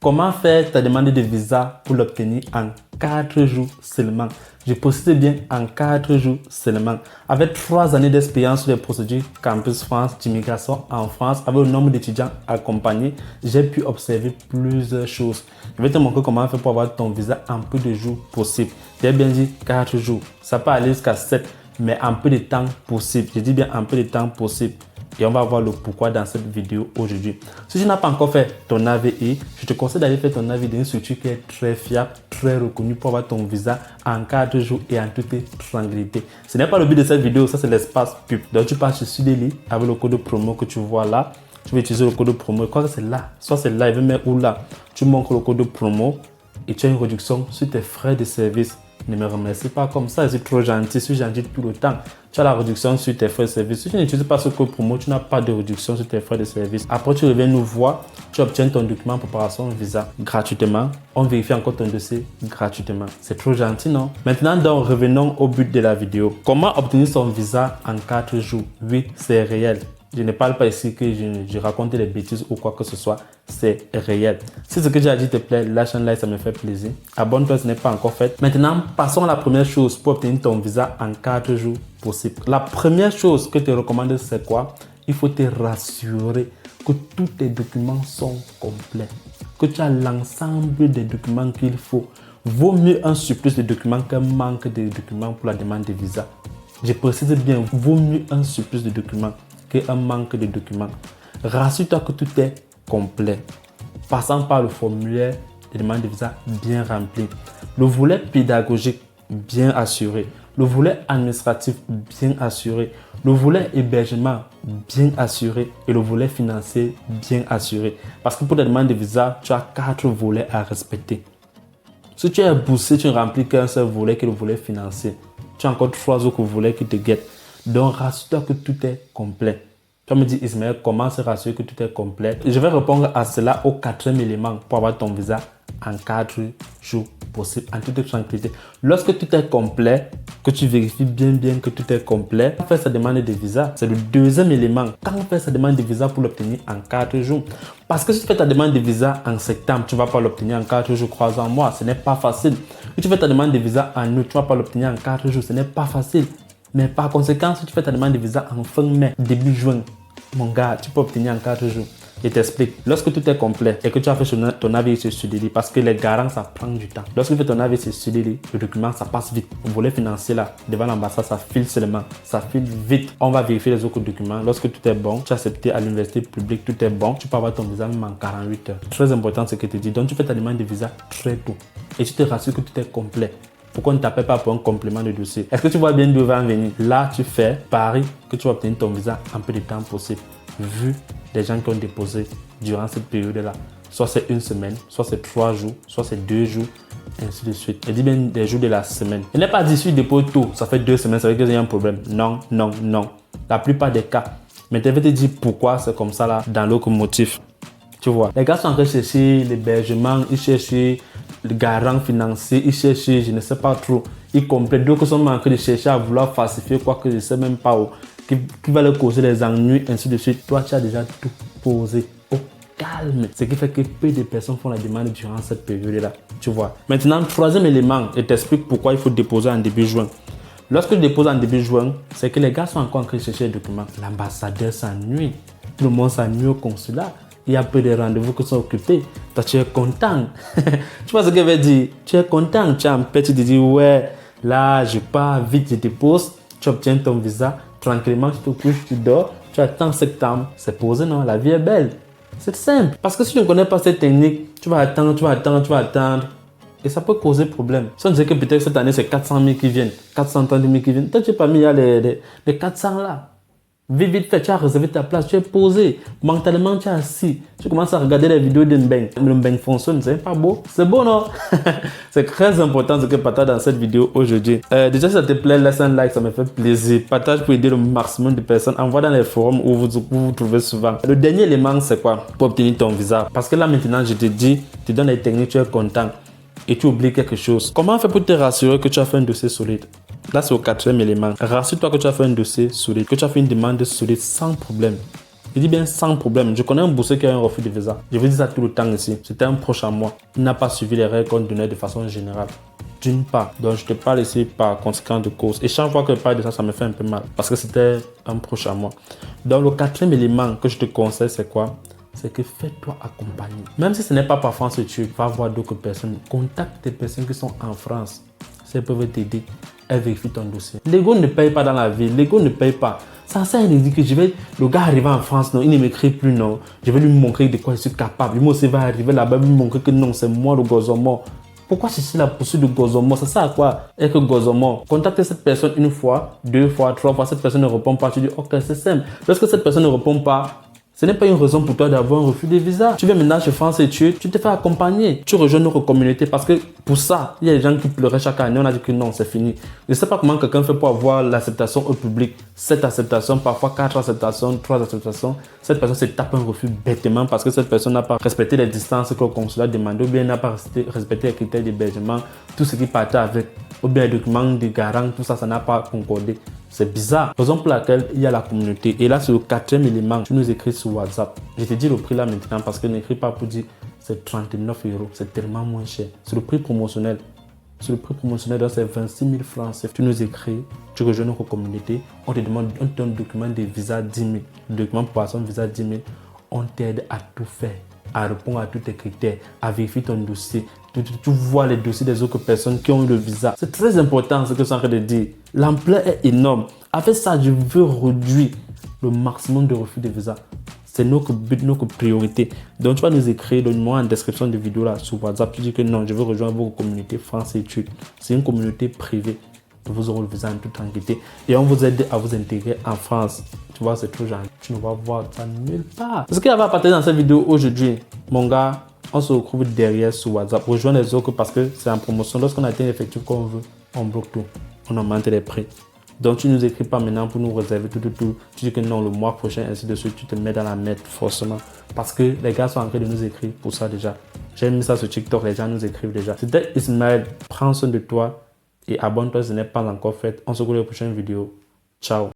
Comment faire ta demande de visa pour l'obtenir en 4 jours seulement? Je précise bien en 4 jours seulement. Avec 3 années d'expérience sur les procédures Campus France d'immigration en France, avec le nombre d'étudiants accompagnés, j'ai pu observer plusieurs choses. Je vais te montrer comment faire pour avoir ton visa en peu de jours possible. J'ai bien dit 4 jours. Ça peut aller jusqu'à 7, mais en peu de temps possible. Je dis bien en peu de temps possible. Et on va voir le pourquoi dans cette vidéo aujourd'hui. Si tu n'as pas encore fait ton AVI, je te conseille d'aller faire ton AVI dans une structure qui est très fiable, très reconnue pour avoir ton visa en 4 jours et en toute tranquillité. Ce n'est pas le but de cette vidéo, ça c'est l'espace pub. Donc tu passes sur Sudeli avec le code promo que tu vois là. Tu vas utiliser le code promo. Je crois que c'est là. Soit c'est là, il veut mettre où là. Tu montres le code promo et tu as une réduction sur tes frais de service. Ne me remercie pas comme ça, je suis trop gentil, je suis gentil tout le temps. Tu as la réduction sur tes frais de service. Si tu n'utilises pas ce code promo, tu n'as pas de réduction sur tes frais de service. Après, tu reviens nous voir, tu obtiens ton document de préparation visa gratuitement. On vérifie encore ton dossier gratuitement. C'est trop gentil, non? Maintenant, donc, revenons au but de la vidéo. Comment obtenir son visa en 4 jours? Oui, c'est réel. Je ne parle pas ici que je raconte des bêtises ou quoi que ce soit. C'est réel. Si ce que j'ai dit te plaît, lâche un like, ça me fait plaisir. Abonne-toi si ce n'est pas encore fait. Maintenant, passons à la première chose pour obtenir ton visa en 4 jours possible. La première chose que je te recommande, c'est quoi? Il faut te rassurer que tous tes documents sont complets. Que tu as l'ensemble des documents qu'il faut. Vaut mieux un surplus de documents qu'un manque de documents pour la demande de visa. Je précise bien, vaut mieux un surplus de documents qu'un manque de documents. Rassure-toi que tout est complet. Passant par le formulaire de demande de visa bien rempli. Le volet pédagogique bien assuré. Le volet administratif bien assuré. Le volet hébergement bien assuré. Et le volet financier bien assuré. Parce que pour la demande de visa, tu as 4 volets à respecter. Si tu es boursier, tu ne remplis qu'un seul volet qui est le volet financier. Tu as encore 3 autres volets qui te guettent. Donc, rassure-toi que tout est complet. Tu vas me dire, Ismaël, comment se rassurer que tout est complet? Je vais répondre à cela au 4e élément pour avoir ton visa en 4 jours possible, en toute tranquillité. Lorsque tout est complet, que tu vérifies bien que tout est complet, quand on fait sa demande de visa, c'est le 2e élément. Quand on fait sa demande de visa pour l'obtenir en 4 jours. Parce que si tu fais ta demande de visa en septembre, tu ne vas pas l'obtenir en 4 jours, crois-en-moi, ce n'est pas facile. Si tu fais ta demande de visa en août, tu ne vas pas l'obtenir en 4 jours, ce n'est pas facile. Mais par conséquent, si tu fais ta demande de visa en fin mai, début juin, mon gars, tu peux obtenir en 4 jours. Je t'explique. Lorsque tout est complet et que tu as fait ton avis sur Sudeli, parce que les garants, ça prend du temps. Lorsque tu fais ton avis sur Sudeli, le document, ça passe vite. Au volet financier, là, devant l'ambassade, ça file seulement. Ça file vite. On va vérifier les autres documents. Lorsque tout est bon, tu as accepté à l'université publique, tout est bon, tu peux avoir ton visa même en 48 heures. Très important ce que tu dis. Donc, tu fais ta demande de visa très tôt. Et tu te rassures que tout est complet. Pourquoi on ne t'appelle pas pour un complément de dossier? Est-ce que tu vois bien d'où va en venir? Là, tu fais pari que tu vas obtenir ton visa en peu de temps possible. Vu les gens qui ont déposé durant cette période-là. Soit c'est 1 semaine, soit c'est 3 jours, soit c'est 2 jours, et ainsi de suite. Je dis bien des jours de la semaine. Il n'est pas dit si je dépose tout, ça fait 2 semaines, ça veut dire qu'il y a un problème. Non. La plupart des cas. Mais je vais te dire pourquoi c'est comme ça là dans locomotive. Tu vois, les gars sont en train de chercher l'hébergement, ils cherchent le garant financier, ils cherchent, je ne sais pas trop, ils complètent. D'autres sont en train de chercher à vouloir falsifier quoi que je ne sais même pas où, qui va leur causer des ennuis, ainsi de suite. Toi, tu as déjà tout posé au calme. Ce qui fait que peu de personnes font la demande durant cette période-là. Tu vois. Maintenant, 3e élément, je t'explique pourquoi il faut déposer en début juin. Lorsque tu déposes en début juin, c'est que les gars sont encore en train de chercher les documents. L'ambassadeur s'ennuie. Tout le monde s'ennuie au consulat. Il y a peu de rendez-vous qui sont occupés. Toi, tu es content. Tu vois ce que je veux dire? Tu es content. Tu es en paix. Tu te dis, ouais, là, je pars vite, je dépose. Tu obtiens ton visa. Tranquillement, tu te couches, tu dors. Tu attends septembre. C'est posé, non? La vie est belle. C'est simple. Parce que si tu ne connais pas cette technique, tu vas attendre. Et ça peut causer problème. Si on disait que peut-être cette année, c'est 400 000 qui viennent, 430 000 qui viennent. Toi, tu n'es pas mis les 400 là. Vite fait, tu as réservé ta place, tu es posé. Mentalement, tu es assis. Tu commences à regarder les vidéos d'Mbeng. Le Mbeng fonctionne, c'est pas beau. C'est beau, non? C'est très important ce que partage dans cette vidéo aujourd'hui. Déjà, si ça te plaît, laisse un like, ça me fait plaisir. Partage pour aider le maximum de personnes. Envoie dans les forums où vous trouvez souvent. Le dernier élément, c'est quoi? Pour obtenir ton visa. Parce que là, maintenant, je te dis, tu donnes les techniques, tu es content. Et tu oublies quelque chose. Comment faire pour te rassurer que tu as fait un dossier solide? Là, c'est au 4e élément. Rassure-toi que tu as fait un dossier solide, que tu as fait une demande solide sans problème. Je dis bien sans problème. Je connais un boursier qui a un refus de visa. Je vous dis ça tout le temps ici. C'était un proche à moi. Il n'a pas suivi les règles qu'on donnait de façon générale. D'une part, donc je te parle ici par conséquent de cause. Et chaque fois que je parle de ça, ça me fait un peu mal. Parce que c'était un proche à moi. Donc le quatrième élément que je te conseille, c'est quoi? C'est que fais-toi accompagner. Même si ce n'est pas par France que tu vas voir d'autres personnes, contacte des personnes qui sont en France. Si elles peuvent t'aider, elles vérifient ton dossier. L'ego ne paye pas dans la vie. L'ego ne paye pas. Ça sert à rien de dire que le gars arrive en France, non, il ne m'écrit plus, non. Je vais lui montrer de quoi je suis capable. Lui aussi va arriver là-bas, lui montrer que non, c'est moi le gozomon. Pourquoi chercher la poursuite de gozomon? Ça sert à quoi? Et que gozomon, contacte cette personne une fois, deux fois, trois fois, cette personne ne répond pas. Tu dis, ok, c'est simple. Lorsque cette personne ne répond pas, ce n'est pas une raison pour toi d'avoir un refus de visa. Tu viens maintenant chez France Études, tu te fais accompagner. Tu rejoins notre communauté parce que pour ça, il y a des gens qui pleuraient chaque année. On a dit que non, c'est fini. Je ne sais pas comment quelqu'un fait pour avoir l'acceptation au public. 7 acceptations, parfois 4 acceptations, 3 acceptations. Cette personne se tape un refus bêtement parce que cette personne n'a pas respecté les distances que le consulat demandait ou bien n'a pas respecté les critères d'hébergement. Tout ce qui partait avec, ou bien les documents de garant, tout ça, ça n'a pas concordé. C'est bizarre. Raison pour laquelle il y a la communauté. Et là, c'est le quatrième élément. Tu nous écris sur WhatsApp. Je te dis le prix là maintenant parce que n'écris pas pour dire c'est 39 €. C'est tellement moins cher. C'est le prix promotionnel. C'est le prix promotionnel, c'est 26 000 francs. Tu nous écris, tu rejoins notre communauté. On te demande un document de visa 10 000. Le document pour passer visa 10 000. On t'aide à tout faire, à répondre à tous tes critères, à vérifier ton dossier. Tu vois les dossiers des autres personnes qui ont eu le visa. C'est très important ce que je suis en train de dire. L'ampleur est énorme. Avec ça, je veux réduire le maximum de refus de visa. C'est notre but, notre priorité. Donc, tu vas nous écrire le numéro en description de vidéo là sur WhatsApp. Tu dis que non, je veux rejoindre votre communauté France Études. C'est une communauté privée. Vous aurez le visa en toute tranquillité. Et on vous aide à vous intégrer en France. Tu vois, c'est trop gentil. Tu ne vas voir ça nulle part. Ce qu'il y avait à partager dans cette vidéo aujourd'hui, mon gars, on se retrouve derrière sur WhatsApp. Rejoins les autres parce que c'est en promotion. Lorsqu'on atteint l'effectif qu'on veut, on bloque tout. On augmente les prix. Donc, tu nous écris pas maintenant pour nous réserver tout. Tu dis que non, le mois prochain, ainsi de suite, tu te mets dans la merde forcément. Parce que les gars sont en train de nous écrire pour ça déjà. J'ai mis ça sur TikTok, les gens nous écrivent déjà. C'était Ismaël. Prends soin de toi et abonne-toi si ce n'est pas encore fait. On se retrouve dans la prochaine vidéo. Ciao.